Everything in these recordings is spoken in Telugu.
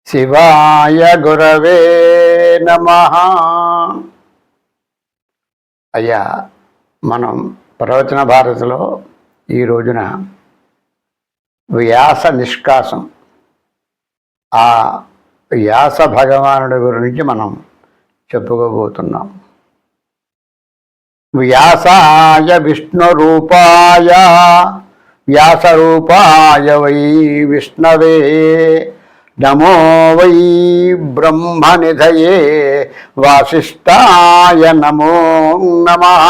శివాయ గురవే నమః. అయ్యా, మనం ప్రవచన భారతిలో ఈ రోజున వ్యాస నిష్కాసం, ఆ వ్యాస భగవానుడి గురించి మనం చెప్పుకోబోతున్నాం. వ్యాసాయ విష్ణురూపాయ వ్యాసరూపాయ వై విష్ణవే నమో వై బ్రహ్మనిధయే వాసిష్ఠాయ నమో నమః.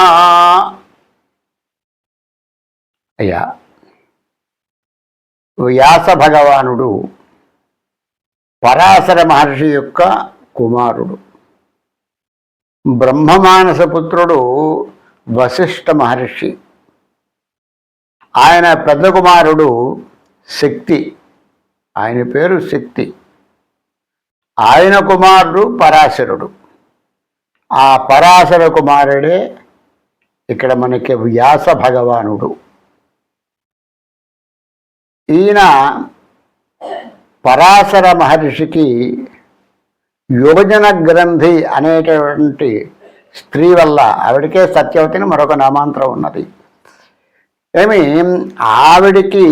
అయ్యా, వ్యాస భగవానుడు పరాశర మహర్షి యొక్క కుమారుడు. బ్రహ్మమానస పుత్రుడు వశిష్ఠ మహర్షి. ఆయన పెద్ద కుమారుడు శక్తి, ఆయన పేరు శక్తి. ఆయన కుమారుడు పరాశరుడు. ఆ పరాశర కుమారుడే ఇక్కడ మనకి వ్యాస భగవానుడు. ఈయన పరాశర మహర్షికి యోజన గ్రంథి అనేటువంటి స్త్రీ వల్ల, ఆవిడికే సత్యవతిని మరొక నామాంతరం ఉన్నది, ఆవిడికి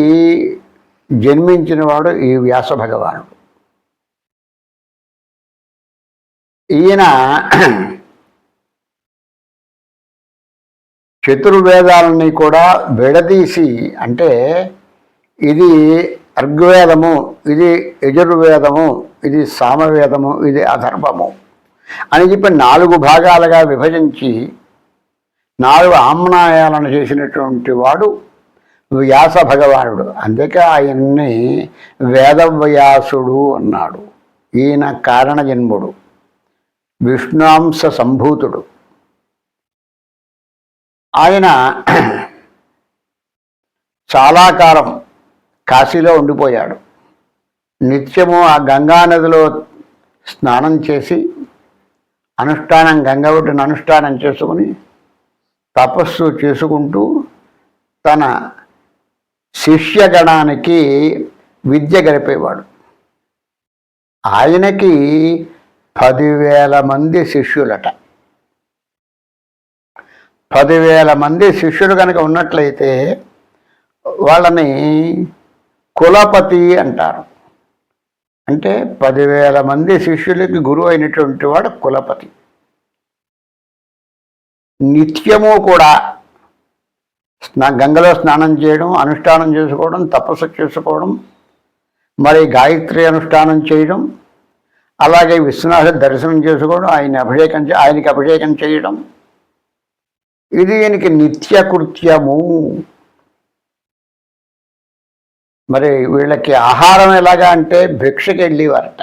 జన్మించినవాడు ఈ వ్యాస భగవానుడు. ఈయన చతుర్వేదాలని కూడా విడదీసి, అంటే ఇది ఋగ్వేదము, ఇది యజుర్వేదము, ఇది సామవేదము, ఇది అథర్వము అని చెప్పి 4 భాగాలుగా విభజించి 4 ఆమ్నాయాలను చేసినటువంటి వాడు వ్యాస భగవానుడు. అందుకే ఆయన్ని వేదవ్యాసుడు అన్నాడు. ఈయన కారణజన్ముడు, విష్ణుంశ సంభూతుడు. ఆయన చాలా కాలం కాశీలో ఉండిపోయాడు. నిత్యము ఆ గంగానదిలో స్నానం చేసి గంగ ఒడ్డున అనుష్ఠానం చేసుకుని తపస్సు చేసుకుంటూ తన శిష్యగణానికి విద్య గడిపేవాడు. ఆయనకి 10,000 మంది శిష్యులట. 10,000 మంది శిష్యులు కనుక ఉన్నట్లయితే వాళ్ళని కులపతి అంటారు. అంటే 10,000 మంది శిష్యులకి గురువు అయినటువంటి వాడు కులపతి. నిత్యము కూడా గంగలో స్నానం చేయడం, అనుష్ఠానం చేసుకోవడం, తపస్సు చేసుకోవడం, మరి గాయత్రి అనుష్ఠానం చేయడం, అలాగే విశ్వనాథ దర్శనం చేసుకోవడం, ఆయనకి అభిషేకం చేయడం, ఇది ఈయనకి నిత్యకృత్యము. మరి వీళ్ళకి ఆహారం ఎలాగా అంటే భిక్షకి వెళ్ళేవారట.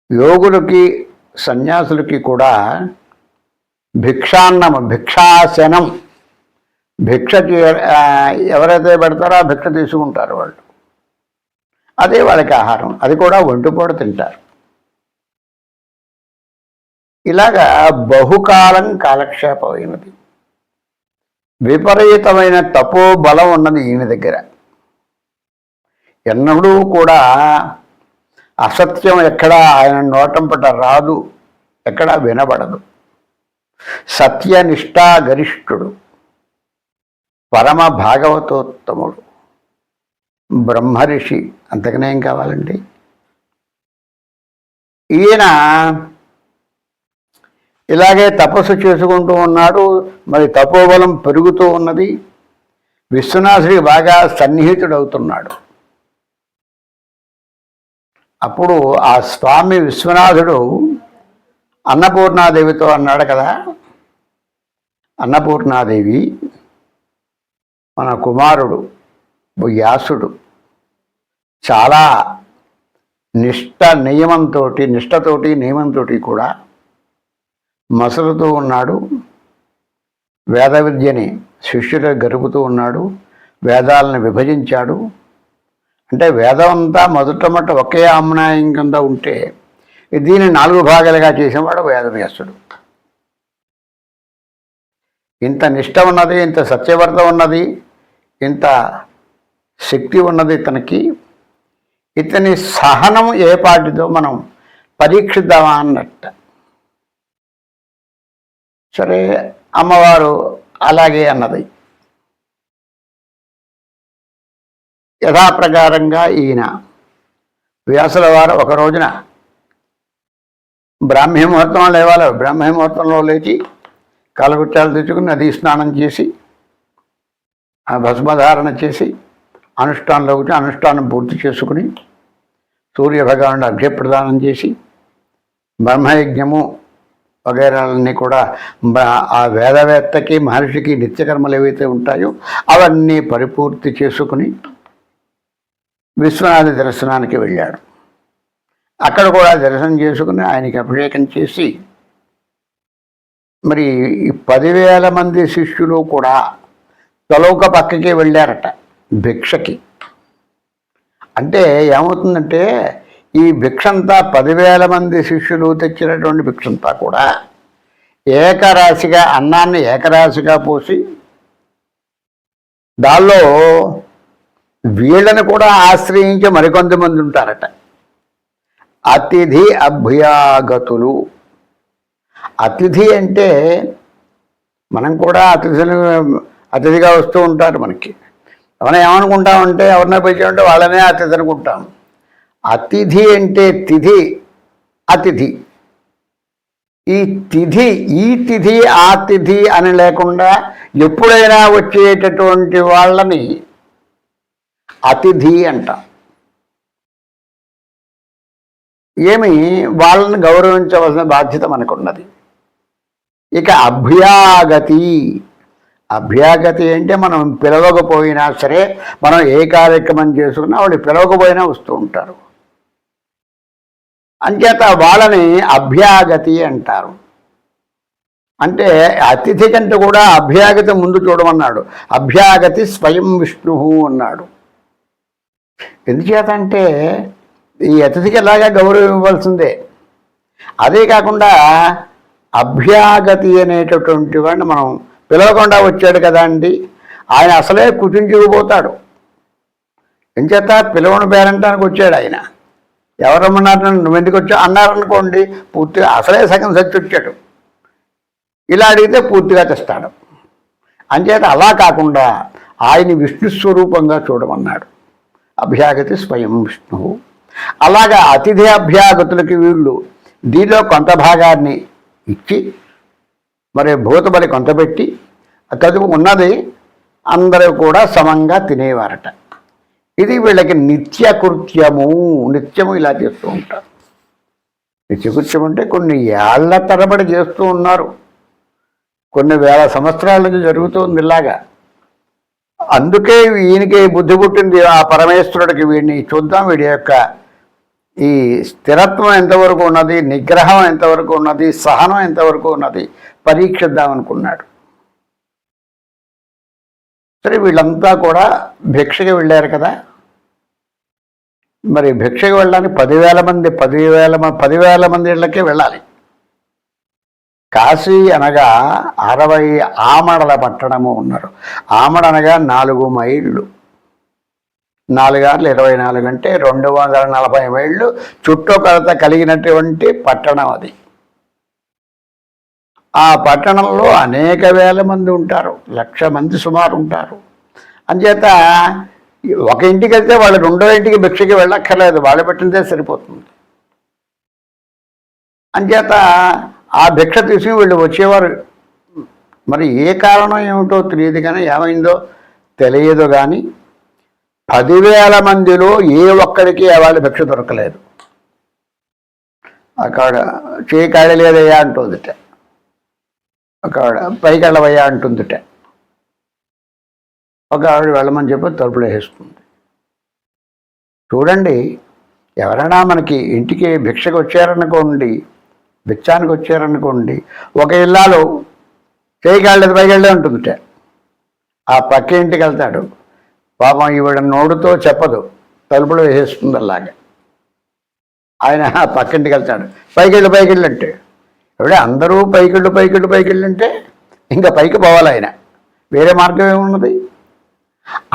యోగులకి సన్యాసులకి కూడా భిక్షాన్నము, భిక్షాసనం, భిక్షకి ఎవరైతే పెడతారో ఆ భిక్ష తీసుకుంటారు వాళ్ళు. అదే వాళ్ళకి ఆహారం. అది కూడా ఒంటిపూట తింటారు. ఇలాగా బహుకాలం కాలక్షేపమైనది. విపరీతమైన తపోబలం ఉన్నది ఈయన దగ్గర. ఎన్నడూ కూడా అసత్యం ఎక్కడా ఆయన నోటంపట రాదు, ఎక్కడా వినబడదు. సత్యనిష్టా గరిష్ఠుడు, పరమ భాగవతోత్తముడు, బ్రహ్మర్షి. అంతకనేం కావాలండి? ఈయన ఇలాగే తపస్సు చేసుకుంటూ ఉన్నాడు. మరి తపోబలం పెరుగుతూ ఉన్నది. విశ్వనాథుడికి బాగా సన్నిహితుడవుతున్నాడు. అప్పుడు ఆ స్వామి విశ్వనాథుడు అన్నపూర్ణాదేవితో అన్నాడు కదా, అన్నపూర్ణాదేవి, మన కుమారుడు వ్యాసుడు చాలా నిష్టతోటి నియమంతో కూడా మసలుతూ ఉన్నాడు. వేద విద్యని శిష్యులకు గరుపుతూ ఉన్నాడు. వేదాలను విభజించాడు. అంటే వేదం అంతా మొదటమొట్ట ఒకే ఆమ్నాయం కింద ఉంటే దీన్ని 4 భాగాలుగా చేసేవాడు వేదవ్యాసుడు. ఇంత నిష్ట ఉన్నది, ఇంత సత్యవర్త ఉన్నది, ఇంత శక్తి ఉన్నది తనకి. ఇతని సహనం ఏ పాటితో మనం పరీక్షిద్దామా అన్నట్ట. సరే అమ్మవారు అలాగే అన్నది. యథాప్రకారంగా ఈయన వ్యాసుల వారు ఒక రోజున బ్రాహ్మీ ముహూర్తంలో లేవాలి. బ్రాహ్మీ ముహూర్తంలో లేచి కాలగుట్టాలు తెచ్చుకుని నదీ స్నానం చేసి భస్మధారణ చేసి అనుష్ఠానంలో కూర్చొని అనుష్ఠానం పూర్తి చేసుకుని సూర్యభగవానుడు అర్ఘ్యప్రదానం చేసి బ్రహ్మయజ్ఞము వగైరాలన్నీ కూడా ఆ వేదవేత్తకి మహర్షికి నిత్యకర్మలు ఏవైతే ఉంటాయో అవన్నీ పరిపూర్తి చేసుకుని విశ్వనాథ దర్శనానికి వెళ్ళాడు. అక్కడ కూడా దర్శనం చేసుకుని ఆయనకి అభిషేకం చేసి మరి 10,000 మంది శిష్యులు కూడా తలొక పక్కకి వెళ్ళారట భిక్షకి. అంటే ఏమవుతుందంటే ఈ భిక్షంతా 10,000 మంది శిష్యులు తెచ్చినటువంటి భిక్షంతా కూడా ఏకరాశిగా అన్నాన్ని ఏకరాశిగా పోసి దానిలో వీళ్ళని కూడా ఆశ్రయించి మరికొంతమంది ఉంటారట. అతిథి అభ్యాగతులు. అతిథి అంటే మనం కూడా అతిథిగా వస్తూ ఉంటారు. మనకి మనం ఏమనుకుంటామంటే ఎవరినో పిలిచామంటే వాళ్ళనే అతిథి అనుకుంటాం. అతిథి అంటే తిథి అతిథి. ఈ తిథి ఆ తిథి అని లేకుండా ఎప్పుడైనా వచ్చేటటువంటి వాళ్ళని అతిథి అంటాం. వాళ్ళని గౌరవించవలసిన బాధ్యత మనకున్నది. ఇక అభ్యాగతి అంటే మనం పిలవకపోయినా సరే, మనం ఏ కార్యక్రమం చేసుకున్నా వాళ్ళు పిలవకపోయినా వస్తూ ఉంటారు. అంచేత వాళ్ళని అభ్యాగతి అంటారు. అంటే అతిథి కంటే కూడా అభ్యాగతి ముందు చూడమన్నాడు. అభ్యాగతి స్వయం విష్ణు అన్నాడు. ఎందుచేత అంటే ఈ అతిథికి ఎలాగా గౌరవం ఇవ్వాల్సిందే. అదే కాకుండా అభ్యాగతి అనేటటువంటి వాడిని మనం పిలవకుండా వచ్చాడు కదా అండి, ఆయన అసలే కుచించుకుపోతాడు. ఎంచేత పిలవని పేరంటానికి వచ్చాడు ఆయన. ఎవరమ్మన్నారు నువ్వు ఎందుకు వచ్చావు అన్నారనుకోండి, పూర్తిగా అసలే సగం సచ్చి వచ్చాడు. ఇలా అడిగితే పూర్తిగా తెస్తాడు. అంచేత అలా కాకుండా ఆయన విష్ణు స్వరూపంగా చూడమన్నాడు. అభ్యాగతి స్వయం విష్ణువు. అలాగా అతిథి అభ్యాగతులకి వీళ్ళు దీనిలో కొంత భాగాన్ని ఇచ్చి మరి భూతబలి కొంత పెట్టి తదుపు ఉన్నది అందరూ కూడా సమంగా తినేవారట. ఇది వీళ్ళకి నిత్యకృత్యము. నిత్యము ఇలా చేస్తూ ఉంటారు. నిత్యకృత్యం అంటే కొన్ని ఏళ్ల తరబడి చేస్తూ ఉన్నారు. కొన్ని వేల సంవత్సరాల నుంచి జరుగుతుంది ఇలాగా. అందుకే ఈయనకి బుద్ధి పుట్టింది ఆ పరమేశ్వరుడికి. వీడిని చూద్దాం, వీడి యొక్క ఈ స్థిరత్వం ఎంతవరకు ఉన్నది, నిగ్రహం ఎంతవరకు ఉన్నది, సహనం ఎంతవరకు ఉన్నది పరీక్షిద్దామనుకున్నాడు. సరే వీళ్ళంతా కూడా భిక్షకి వెళ్ళారు కదా. మరి భిక్షకి వెళ్ళడానికి 10,000 మంది ఇళ్ళకే వెళ్ళాలి. కాశీ అనగా 60 ఆమడల పట్టణము ఉన్నారు. ఆమడ అనగా 4 మైళ్ళు. 4 ఆర్లు 24 అంటే 240 మైళ్ళు చుట్టుకొలత కలిగినటువంటి పట్టణం అది. ఆ పట్టణంలో అనేక వేల మంది ఉంటారు. 1,00,000 మంది సుమారు ఉంటారు. అంచేత ఒక ఇంటికి వెళ్తే వాళ్ళు 2వ ఇంటికి భిక్షకి వెళ్ళక్కర్లేదు, వాళ్ళు పెట్టిందే సరిపోతుంది. అంచేత ఆ భిక్ష తీసుకుని వీళ్ళు వచ్చేవారు. మరి ఏ కారణం ఏమిటో తెలియదు కానీ, ఏమైందో తెలియదు కానీ 10,000 మందిలో ఏ ఒక్కడికి వాళ్ళ భిక్ష దొరకలేదు. అక్కడ చేయి కాడలేదయ్యా అంటుందిట, ఒక పైకెళ్ళవయ్యా అంటుందిట. ఒక ఆవిడ వెళ్ళమని చెప్పి తలుపులు వేస్తుంది. చూడండి, ఎవరైనా మనకి ఇంటికి భిక్షకు వచ్చారనుకోండి, భిక్షానికి వచ్చారనుకోండి, ఒక ఇల్లాలు చేయి కాడలేదు పైకెళ్ళే ఉంటుందిట. ఆ పక్క ఇంటికి వెళ్తాడు, పాపం ఈవిడ నోడుతో చెప్పదు, తలుపులు వేసేస్తుంది. అలాగే ఆయన పక్కింటికి వెళ్తాడు, పైకెళ్ళు అంటే ఎవడే అందరూ పైకెళ్ళు అంటే ఇంకా పైకి పోవాలి ఆయన, వేరే మార్గం ఏమున్నది.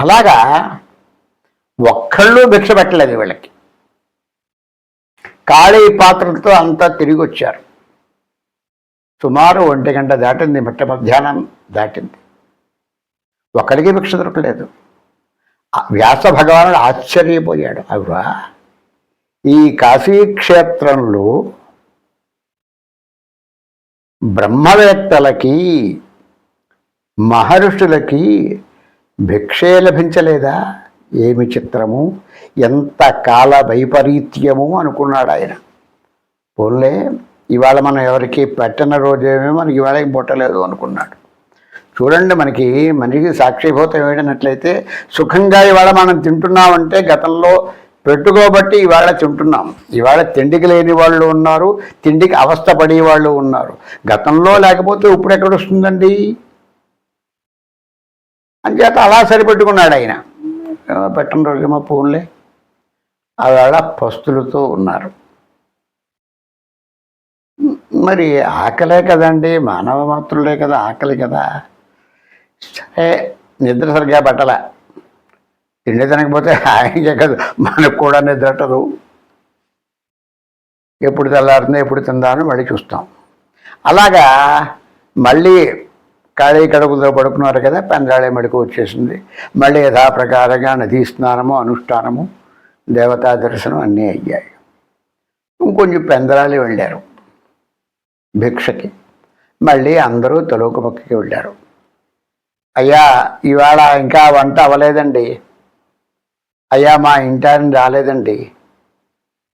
అలాగా ఒక్కళ్ళు భిక్ష పెట్టలేదు వీళ్ళకి. ఖాళీ పాత్రలతో అంతా తిరిగి వచ్చారు. సుమారు 1 గంట దాటింది, మిట్ట మధ్యాహ్నం దాటింది. ఒక్కడికి భిక్ష దొరకలేదు. వ్యాస భగవానుడు ఆశ్చర్యపోయాడు. అవురా, ఈ కాశీక్షేత్రంలో బ్రహ్మవేత్తలకి మహర్షులకి భిక్షే లభించలేదా? ఏమి చిత్రము, ఎంత కాల వైపరీత్యము అనుకున్నాడు ఆయన. పోన్లే, ఇవాళ మనం ఎవరికి పెట్టిన రోజేమో మనకి ఇవాళ పుట్టలేదు అనుకున్నాడు. చూడండి, మనిషికి సాక్షిభూతం ఏంటన్నట్లయితే సుఖంగా ఇవాళ మనం తింటున్నామంటే గతంలో పెట్టుకోబట్టి ఇవాళ తింటున్నాం. ఇవాళ తిండికి లేని వాళ్ళు ఉన్నారు, తిండికి అవస్థపడే వాళ్ళు ఉన్నారు. గతంలో లేకపోతే ఇప్పుడు ఎక్కడ వస్తుందండి? అంచేత అలా సరిపెట్టుకున్నాడు ఆయన. పెట్టిన రోజేమో ఫోన్లే, ఆవేళ పస్తులతో ఉన్నారు. మరి ఆకలే కదండి, మానవ మాత్రులే కదా, ఆకలి కదా. సరే, నిద్ర సరిగ్గా పట్టల. తిండి తినకపోతే ఆయనకే కదా, మనకు కూడా నిద్ర పట్టదు. ఎప్పుడు తెల్లారుతుందో ఎప్పుడు తిందామని మళ్ళీ చూస్తాం. అలాగా మళ్ళీ ఖాళీ కడుపుతో పడుకున్నారు కదా, పెందరాళే మెడుకు వచ్చేసింది. మళ్ళీ యథాప్రకారంగా నదీ స్నానము, అనుష్ఠానము, దేవతా దర్శనం అన్నీ అయ్యాయి. ఇంకొంచెం పెందరాళి వెళ్ళారు భిక్షకి. మళ్ళీ అందరూ తలోక పక్కకి వెళ్ళారు. అయ్యా, ఇవాళ ఇంకా వంట అవ్వలేదండి. అయ్యా, మా ఇంటాయన రాలేదండి.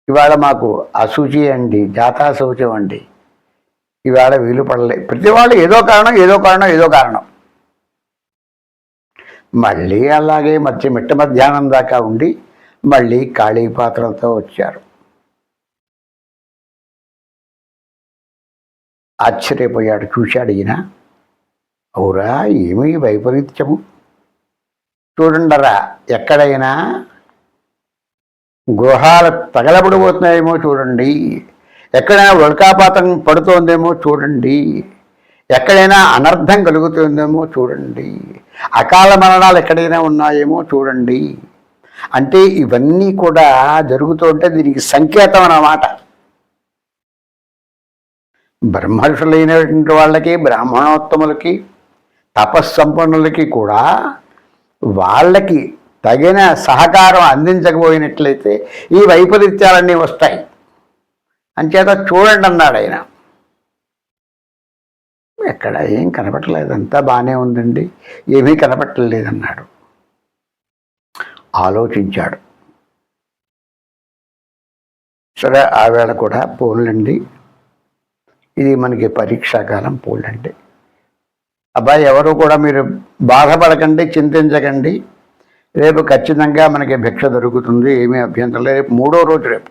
ఇవాళ మాకు అశుచి అండి, జాతాశౌచం అండి. ఇవాళ వీలు పడలేదు. ప్రతి వాళ్ళు ఏదో కారణం. మళ్ళీ అలాగే మిట్ట మధ్యాహ్నం దాకా ఉండి మళ్ళీ ఖాళీ పాత్రలతో వచ్చారు. ఆశ్చర్యపోయాడు, చూశాడు ఈయన. అవురా, ఏమీ వైపరీత్యము. చూడండరా, ఎక్కడైనా గృహాలు తగలబడిపోతున్నాయేమో చూడండి, ఎక్కడైనా ఉల్కాపాతం పడుతోందేమో చూడండి, ఎక్కడైనా అనర్థం కలుగుతుందేమో చూడండి, అకాల మరణాలు ఎక్కడైనా ఉన్నాయేమో చూడండి. అంటే ఇవన్నీ కూడా జరుగుతుంటే దీనికి సంకేతం అన్నమాట. బ్రహ్మర్షులైనటువంటి వాళ్ళకి, బ్రాహ్మణోత్తములకి, తపస్సంపన్నులకి కూడా వాళ్ళకి తగిన సహకారం అందించకపోయినట్లయితే ఈ వైపరీత్యాలన్నీ వస్తాయి. అంచేత చూడండి అన్నాడు ఆయన. ఎక్కడ ఏం కనపట్టలేదు, అంతా బాగానే ఉందండి, ఏమీ కనపట్టలేదన్నాడు. ఆలోచించాడు. సరే, ఆవేళ కూడా పోలండి, ఇది మనకి పరీక్షాకాలం, పోలండి. అబ్బాయి, ఎవరు కూడా మీరు బాధపడకండి, చింతించకండి. రేపు ఖచ్చితంగా మనకి భిక్ష దొరుకుతుంది, ఏమీ అభ్యంతరం లేదు. రేపు 3వ రోజు, రేపు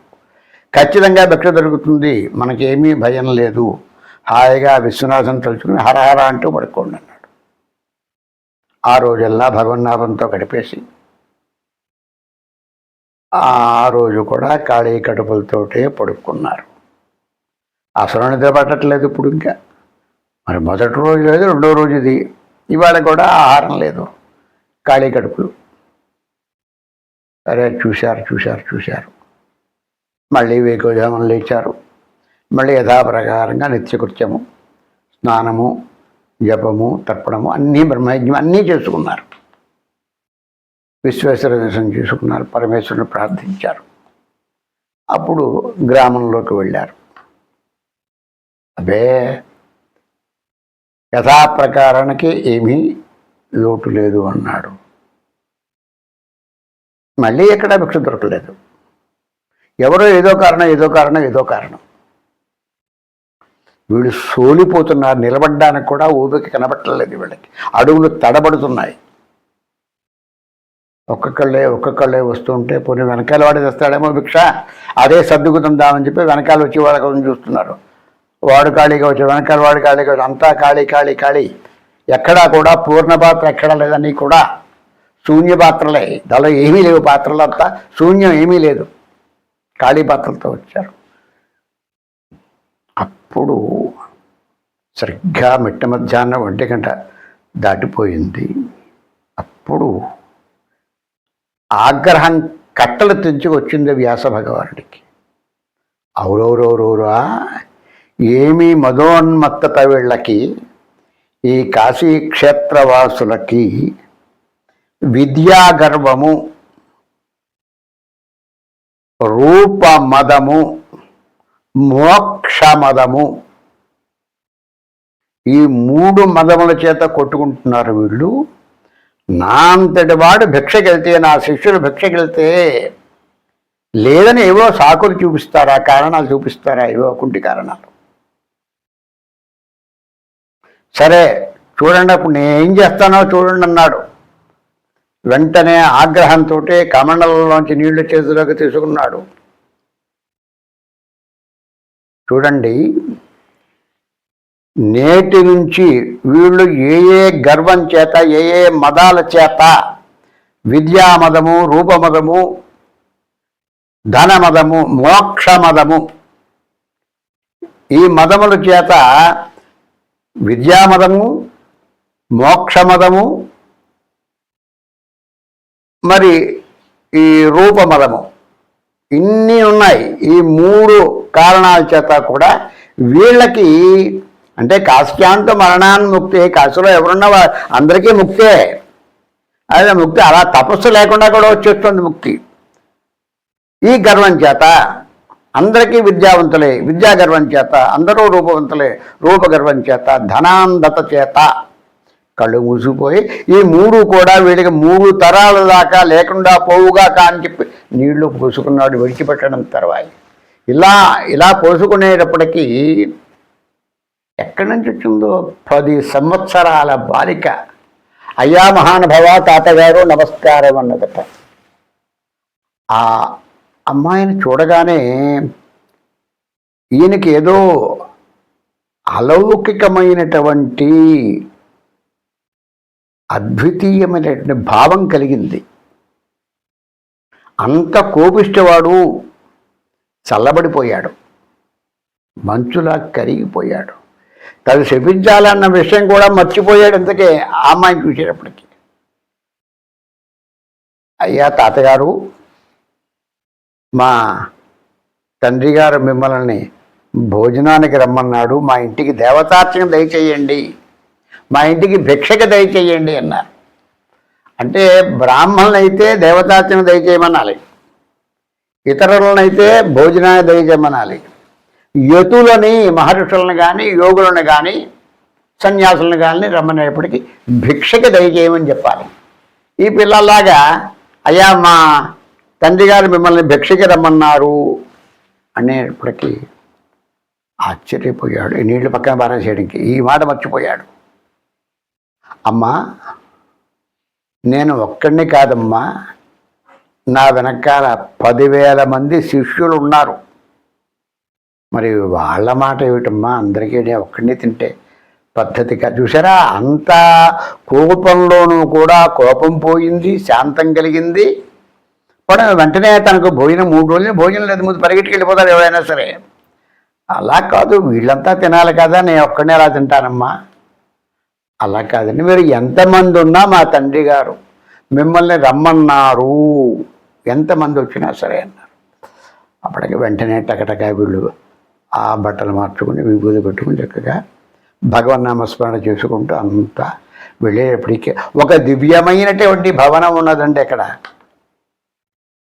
ఖచ్చితంగా భిక్ష దొరుకుతుంది, మనకేమీ భయం లేదు. హాయిగా విశ్వనాథం తలుచుకుని హరహర అంటూ పడుకోండి అన్నాడు. ఆ రోజల్లా భగవన్నామంతో గడిపేసి ఆ రోజు కూడా ఖాళీ కడుపులతోటే పడుకున్నారు. అసలు నిద్ర పట్టట్లేదు ఇప్పుడు. ఇంకా మరి మొదటి రోజు లేదు, 2వ రోజు ఇది. ఇవాళ కూడా ఆహారం లేదు, ఖాళీ కడుపులు. సరే, చూశారు. మళ్ళీ వేకువజామున లేచారు. మళ్ళీ యథాప్రకారంగా నిత్యకృత్యము, స్నానము, జపము, తర్పణము, అన్నీ బ్రహ్మయజ్ఞం అన్నీ చేసుకున్నారు. విశ్వేశ్వర దర్శనం చేసుకున్నారు, పరమేశ్వరుని ప్రార్థించారు. అప్పుడు గ్రామంలోకి వెళ్ళారు. అబే, యథాప్రకారానికి ఏమీ లోటు లేదు అన్నాడు. మళ్ళీ ఎక్కడా భిక్ష దొరకలేదు. ఎవరో ఏదో కారణం. వీళ్ళు సోలిపోతున్నారు, నిలబడ్డానికి కూడా ఊపిక కనబట్టలేదు వీళ్ళకి. అడుగులు తడబడుతున్నాయి. ఒక్కొక్కళ్ళే వస్తుంటే పోనీ వెనకాల వాడి తెస్తాడేమో భిక్ష, అదే సర్దుకుతుందామని చెప్పి వెనకాల వచ్చి వాళ్ళ కోసం చూస్తున్నారు. వాడు ఖాళీగా వచ్చి వెనకాల వాడు ఖాళీగా వచ్చి, అంతా ఖాళీ. ఎక్కడా కూడా పూర్ణ పాత్ర ఎక్కడా లేదని కూడా శూన్య పాత్రలే. దానిలో ఏమీ లేవు, పాత్రలంతా శూన్యం, ఏమీ లేదు. ఖాళీ పాత్రలతో వచ్చారు. అప్పుడు సరిగ్గా మిట్ట మధ్యాహ్నం 1 గంట దాటిపోయింది. అప్పుడు ఆగ్రహం కట్టలు తెంచుకు వచ్చింది వ్యాస భగవానుడికి. అవురవురవురవురా, ఏమి మదోన్మత్తత వీళ్ళకి, ఈ కాశీ క్షేత్రవాసులకి విద్యాగర్వము, రూపమదము, మోక్షమదము, ఈ 3 మదముల చేత కొట్టుకుంటున్నారు వీళ్ళు. నా అంతటి వాడు భిక్షకెళ్తే, నా శిష్యులు భిక్షకెళ్తే లేదని ఏవో సాకులు చూపిస్తారా, కారణాలు చూపిస్తారా, ఏవో కుంటి కారణాలు. సరే చూడండి, అప్పుడు నేనేం చేస్తానో చూడండి అన్నాడు. వెంటనే ఆగ్రహంతో కమండలంలోంచి నీళ్లు చేతిలోకి తీసుకున్నాడు. చూడండి, నేటి నుంచి వీళ్ళు ఏ ఏ గర్వం చేత, ఏ ఏ మదాల చేత, విద్యామదము, రూపమదము, ధనమదము, మోక్షమదము, ఈ మదముల చేత విద్యామదము, మోక్షమదము, మరి ఈ రూపమదము, ఇన్ని ఉన్నాయి. ఈ 3 కారణాల చేత కూడా వీళ్ళకి, అంటే కాశ్యాంత మరణాన్ముక్తి, కాశీలో ఎవరున్నా అందరికీ ముక్తే. అదే ముక్తి అలా తపస్సు లేకుండా కూడా వచ్చేస్తుంది ముక్తి. ఈ గర్వం చేత అందరికీ విద్యావంతులే, విద్యాగర్వం చేత అందరూ రూపవంతులే, రూపగర్వం చేత, ధనాంధత చేత కళ్ళు మూసిపోయి ఈ 3 కూడా వీడికి 3 తరాల దాకా లేకుండా పోవుగా అని చెప్పి నీళ్లు పోసుకున్నాడు విడిచిపెట్టడం తర్వాత. ఇలా పోసుకునేటప్పటికీ ఎక్కడి నుంచి వచ్చిందో 10 సంవత్సరాల బాలిక, అయ్యా మహానుభావ తాతగారు నమస్కారం అన్నదట. ఆ అమ్మాయిని చూడగానే ఈయనకి ఏదో అలౌకికమైనటువంటి అద్వితీయమైనటువంటి భావం కలిగింది. అంత కోపిష్టవాడు చల్లబడిపోయాడు, మంచులా కరిగిపోయాడు. తను శపించాలన్న విషయం కూడా మర్చిపోయాడు. ఇంతకే ఆ అమ్మాయిని చూసేటప్పటికి, అయ్యా తాతగారు, మా తండ్రి గారు మిమ్మల్ని భోజనానికి రమ్మన్నాడు, మా ఇంటికి దేవతార్చన దయచేయండి, మా ఇంటికి భిక్షకి దయచేయండి అన్నారు. అంటే బ్రాహ్మణులైతే దేవతార్చన దయచేయమనాలి, ఇతరులనైతే భోజనాన్ని దయచేయమనాలి. యతులని, మహర్షులను కానీ, యోగులను కానీ, సన్యాసులను కానీ రమ్మనేటప్పటికీ భిక్షకి దయచేయమని చెప్పాలి. ఈ పిల్లల్లాగా అయ్యా మా తండ్రి గారు మిమ్మల్ని భిక్షకి రమ్మన్నారు అనేప్పటికీ ఆశ్చర్యపోయాడు. ఈ నీళ్లు పక్కన పారేసేయడానికి ఈ మాట మర్చిపోయాడు. అమ్మా, నేను ఒక్కడిని కాదమ్మా, నా వెనకాల 10,000 మంది శిష్యులు ఉన్నారు. మరి వాళ్ళ మాట ఏమిటమ్మా, అందరికీ ఒక్కడిని తింటే పద్ధతిగా. చూసారా, అంత కోపంలోనూ కూడా కోపం పోయింది, శాంతం కలిగింది. కూడా వెంటనే తనకు భోజనం 3 రోజులు భోజనం లేదు, ముందు పరిగెట్టుకు వెళ్ళిపోతారు ఎవరైనా సరే. అలా కాదు, వీళ్ళంతా తినాలి కదా, నేను ఒక్కడినే అలా తింటానమ్మా. అలా కాదండి, మీరు ఎంతమంది ఉన్నా మా తండ్రి గారు మిమ్మల్ని రమ్మన్నారు, ఎంతమంది వచ్చినా సరే అన్నారు. అప్పటికి వెంటనే టకటకా వీళ్ళు ఆ బట్టలు మార్చుకుని విభూతి పెట్టుకుని చక్కగా భగవన్నామస్మరణ చేసుకుంటూ అంతా వెళ్ళేటప్పటికీ ఒక దివ్యమైనటువంటి భవనం ఉన్నదండి అక్కడ.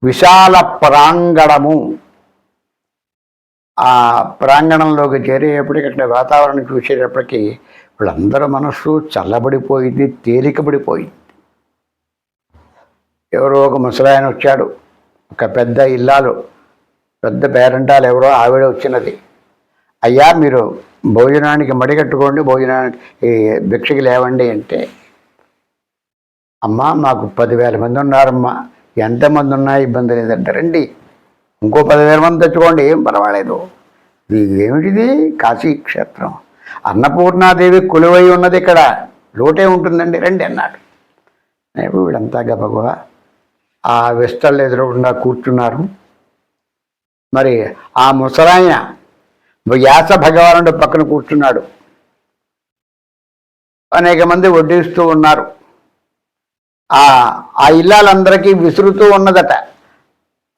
విశాల ప్రాంగణము. ఆ ప్రాంగణంలోకి చేరేటప్పటికి అక్కడ వాతావరణం చూసేటప్పటికి వీళ్ళందరూ మనస్సు చల్లబడిపోయింది, తేలికబడిపోయింది. ఎవరో ఒక ముసలాయన వచ్చాడు, ఒక పెద్ద ఇల్లాలు, పెద్ద పేరంటాలు ఎవరో ఆవిడ వచ్చినది. అయ్యా మీరు భోజనానికి మడిగట్టుకోండి, భోజనానికి భిక్షకి లేవండి అంటే, అమ్మా మాకు 10,000 మంది ఉన్నారమ్మా, ఎంతమంది ఉన్నా ఇబ్బంది లేదంటే, రండి ఇంకో 10,000 మంది తెచ్చుకోండి, ఏం పర్వాలేదు. ఇది ఏమిటిది? కాశీ క్షేత్రం, అన్నపూర్ణాదేవి కొలువై ఉన్నది, ఇక్కడ లోటే ఉంటుందండి, రండి అన్నాడు. ఇప్పుడు వీళ్ళంతా గబగబా ఆ విస్తళ్ళు ఎదురకుండా కూర్చున్నారు. మరి ఆ ముసలాయన వ్యాస భగవానుడు పక్కన కూర్చున్నాడు. అనేక మంది వడ్డిస్తూ ఉన్నారు. ఆ ఇల్లాలందరికీ విసురుతూ ఉన్నదట.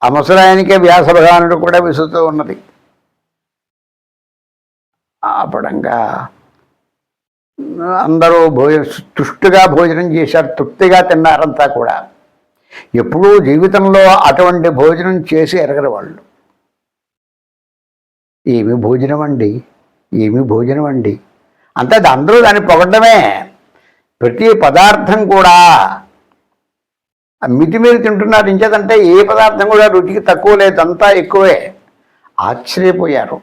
ఆ ముసలాయనికే వ్యాస భగవానుడు కూడా విసురుతూ ఉన్నది. అప్పుడంగా అందరూ తుష్టుగా భోజనం చేశారు, తృప్తిగా తిన్నారంతా కూడా. ఎప్పుడూ జీవితంలో అటువంటి భోజనం చేసి ఎరగరు వాళ్ళు. ఏమి భోజనం అండి, ఏమి భోజనం అండి అంతే. అందరూ దాన్ని పొగడమే. ప్రతి పదార్థం కూడా మితిమీరి తింటున్నారు. ఇంచేతంటే ఏ పదార్థం కూడా రుచికి తక్కువ లేదు, అంతా ఎక్కువే. ఆశ్చర్యపోయారు.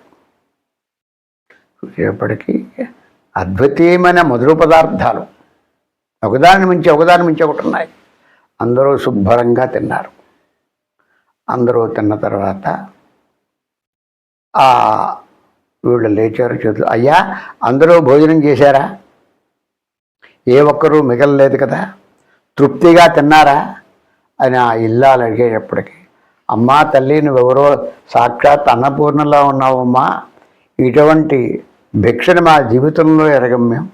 రేపటికి అద్వితీయమైన మధుర పదార్థాలు ఒకదాని మించి ఒకటి ఉన్నాయి. అందరూ శుభ్రంగా తిన్నారు. అందరూ తిన్న తర్వాత వీళ్ళు లేచారు. చేతులు, అయ్యా అందరూ భోజనం చేశారా? ఏ ఒక్కరూ మిగలలేదు కదా? తృప్తిగా తిన్నారా అని ఆ ఇల్లాలు అడిగేటప్పటికి, అమ్మా తల్లి, నువ్వెవరో సాక్షాత్ అన్నపూర్ణలా ఉన్నావమ్మా, ఇటువంటి భిక్షను మా జీవితంలో ఎరగం మేము.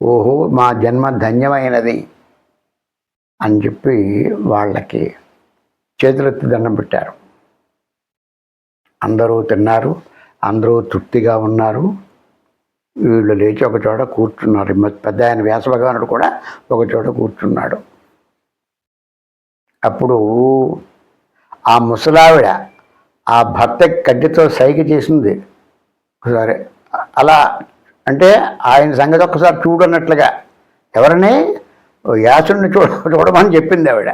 ఓహో, మా జన్మ ధన్యమైనది అని చెప్పి వాళ్ళకి చేతులెత్తి దండం పెట్టారు. అందరూ తిన్నారు, అందరూ తృప్తిగా ఉన్నారు. వీళ్ళు లేచి ఒక చోట కూర్చున్నారు. పెద్ద ఆయన వ్యాస భగవానుడు కూడా ఒక చోట కూర్చున్నాడు. అప్పుడు ఆ ముసలావిడ ఆ భర్త కడ్డితో సైగ చేసింది. ఒకసారి అలా అంటే ఆయన సంగతి ఒక్కసారి చూడన్నట్లుగా, ఎవరిని? వ్యాసుడిని చూడమని చెప్పింది ఆవిడ.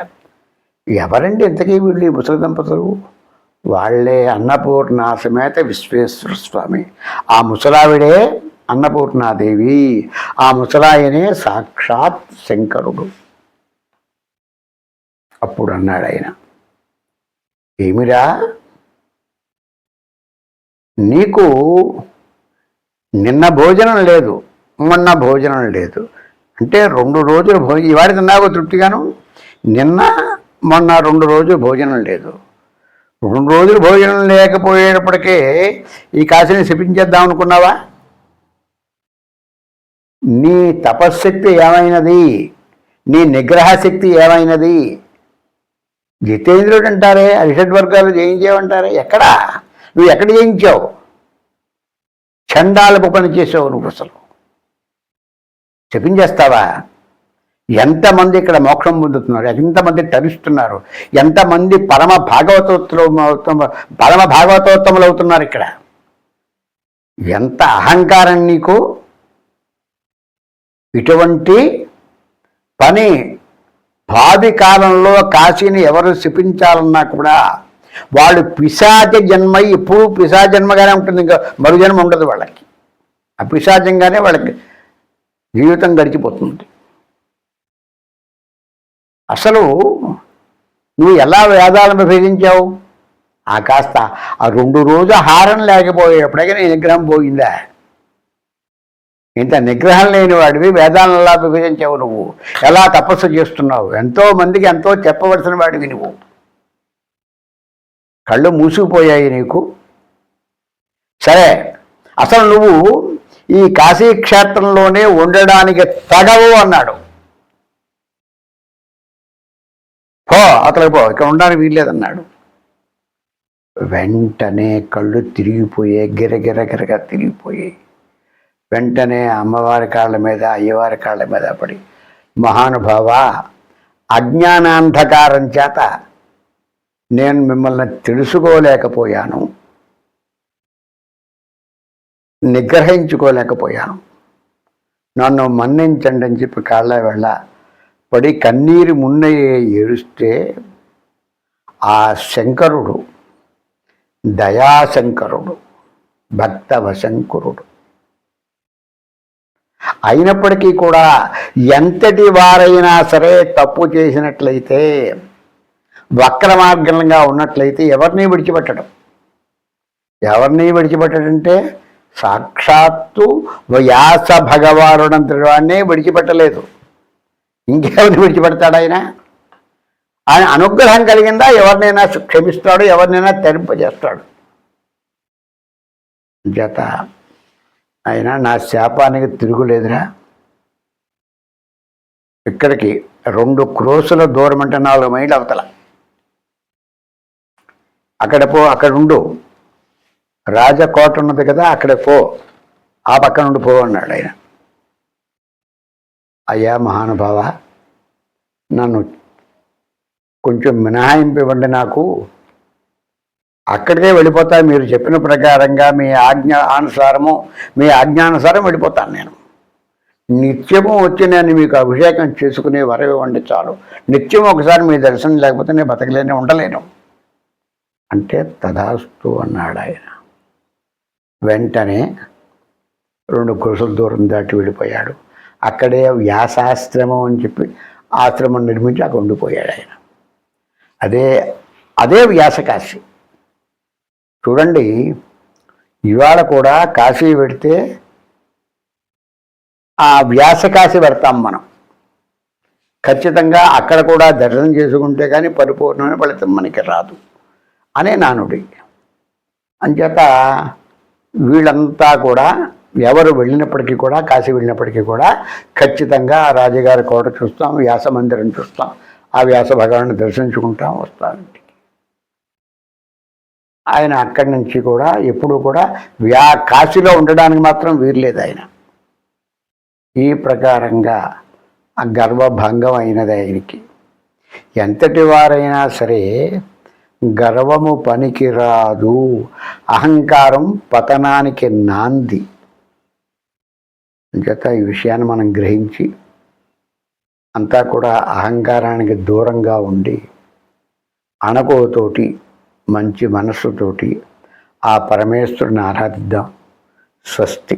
ఎవరండి ఇంతకీ వీళ్ళు ఈ ముసలి దంపతులు? వాళ్ళే అన్నపూర్ణ సమేత విశ్వేశ్వర స్వామి. ఆ ముసలావిడే అన్నపూర్ణాదేవి. ఆ ముసలాయనే సాక్షాత్ శంకరుడు. అప్పుడు అన్నాడు ఆయన, ఏమిరా నీకు నిన్న భోజనం లేదు, మొన్న భోజనం లేదు అంటే 2 రోజులు భోజనం, ఇవాళ తిన్నావు తృప్తిగాను, నిన్న మొన్న 2 రోజులు భోజనం లేదు. 2 రోజులు భోజనం లేకపోయేటప్పటికే ఈ కాశీని శపించేద్దాం అనుకున్నావా? నీ తపశ్శక్తి ఏమైనది? నీ నిగ్రహ శక్తి ఏమైనది? జితేంద్రుడు అంటారే, అరిషడ్ వర్గాలు జయించేవంటారే, ఎక్కడా? నువ్వు ఎక్కడ జయించావు? చండాలపు పని చేసావు నువ్వు. అసలు చెప్పించేస్తావా? ఎంతమంది ఇక్కడ మోక్షం పొందుతున్నారు, ఎంతమంది తరిస్తున్నారు, ఎంతమంది పరమ భాగవతోత్తములు అవుతున్నారు ఇక్కడ. ఎంత అహంకారం నీకు! ఇటువంటి పని భావి కాలంలో కాశీని ఎవరు శపించాలన్నా కూడా వాళ్ళు పిశాచ జన్మ, ఇప్పుడు పిశాచ జన్మగానే ఉంటుంది, ఇంకా మరు జన్మ ఉండదు వాళ్ళకి. ఆ పిశాచంగానే వాళ్ళకి జీవితం గడిచిపోతుంది. అసలు నువ్వు ఎలా వేదాలను విభజించావు? ఆ కాస్త ఆ 2 రోజు హారం లేకపోయేటప్పటికీ నీ నిగ్రహం పోయిందా? ఇంత నిగ్రహం లేని వాడివి వేదాలను ఎలా విభజించావు? నువ్వు ఎలా తపస్సు చేస్తున్నావు? ఎంతో మందికి ఎంతో చెప్పవలసిన వాడివి నువ్వు. కళ్ళు మూసుకుపోయాయి నీకు. సరే, అసలు నువ్వు ఈ కాశీక్షేత్రంలోనే ఉండడానికి తగవు అన్నాడు. పో, అతనికి పో, ఇక్కడ ఉండడానికి వీల్లేదన్నాడు. వెంటనే కళ్ళు తిరిగిపోయాయి, గిరగిరగిరగా తిరిగిపోయాయి. వెంటనే అమ్మవారి కాళ్ళ మీద, అయ్యవారి కాళ్ళ మీద పడి, మహానుభావ, అజ్ఞానాంధకారం చేత నేను మిమ్మల్ని తెలుసుకోలేకపోయాను, నిగ్రహించుకోలేకపోయాను, నన్ను మన్నించండి అని చెప్పి కాళ్ళ వెళ్ళ పడి కన్నీరు మున్నయ్యే ఏడుస్తే ఆ శంకరుడు దయాశంకరుడు, భక్తవశంకరుడు అయినప్పటికీ కూడా ఎంతటి వారైనా సరే తప్పు చేసినట్లయితే, వక్ర మార్గంగా ఉన్నట్లయితే ఎవరిని విడిచిపెట్టడంటే సాక్షాత్తు వ్యాస భగవానుడంతటి వాడినే విడిచిపెట్టలేదు. ఇంకెవరిని విడిచిపెడతాడు ఆయన? ఆయన అనుగ్రహం కలిగిందా ఎవరినైనా క్షమిస్తాడు, ఎవరినైనా తరింపజేస్తాడు. చేత ఆయన నా శాపానికి తిరుగులేదురా. ఇక్కడికి 2 క్రోసుల దూరం అంటే 4 మైళ్ళు అవతల, అక్కడ పో, అక్కడ ఉండు, రాజకోట ఉన్నది కదా, అక్కడ పో, ఆ పక్క నుండి పో అన్నాడు ఆయన. అయ్యా మహానుభావ, నన్ను కొంచెం మినహాయింపు ఇవ్వండి, నాకు అక్కడికే వెళ్ళిపోతా, మీరు చెప్పిన ప్రకారంగా మీ ఆజ్ఞానుసారం వెళ్ళిపోతాను నేను. నిత్యము వచ్చి నేను మీకు అభిషేకం చేసుకునే వరం ఇవ్వండి చాలు. నిత్యం ఒకసారి మీ దర్శనం లేకపోతే నేను బతకలేని ఉండలేను అంటే తదాస్తు అన్నాడు ఆయన. వెంటనే 2 కురుసుల దూరం దాటి వెళ్ళిపోయాడు. అక్కడే వ్యాసాశ్రమం అని చెప్పి ఆశ్రమం నిర్మించి అక్కడ ఉండిపోయాడు ఆయన. అదే వ్యాసకాశి. చూడండి, ఇవాళ కూడా కాశీ పెడితే ఆ వ్యాసకాశి పెడతాం మనం. ఖచ్చితంగా అక్కడ కూడా దర్శనం చేసుకుంటే కానీ పరిపూర్ణమైన ఫలితం మనకి రాదు అనే నానుడి. అంచేత వీళ్ళంతా కూడా ఎవరు వెళ్ళినప్పటికీ కూడా, కాశీ వెళ్ళినప్పటికీ కూడా ఖచ్చితంగా రాజుగారి కోట చూస్తాం, వ్యాస మందిరం చూస్తాం, ఆ వ్యాస భగవాన్ని దర్శించుకుంటాం, వస్తాం ఇంటికి. ఆయన అక్కడి నుంచి కూడా ఎప్పుడూ కూడా కాశీలో ఉండడానికి మాత్రం వీర్లేదు ఆయన. ఈ ప్రకారంగా ఆ గర్వభంగం అయినది ఆయనకి. ఎంతటి వారైనా సరే గర్వము పనికిరాదు, అహంకారం పతనానికి నాంది. అంచేత ఈ విషయాన్ని మనం గ్రహించి అంతా కూడా అహంకారానికి దూరంగా ఉండి అణకువతోటి మంచి మనస్సుతోటి ఆ పరమేశ్వరుని ఆరాధిద్దాం. స్వస్తి.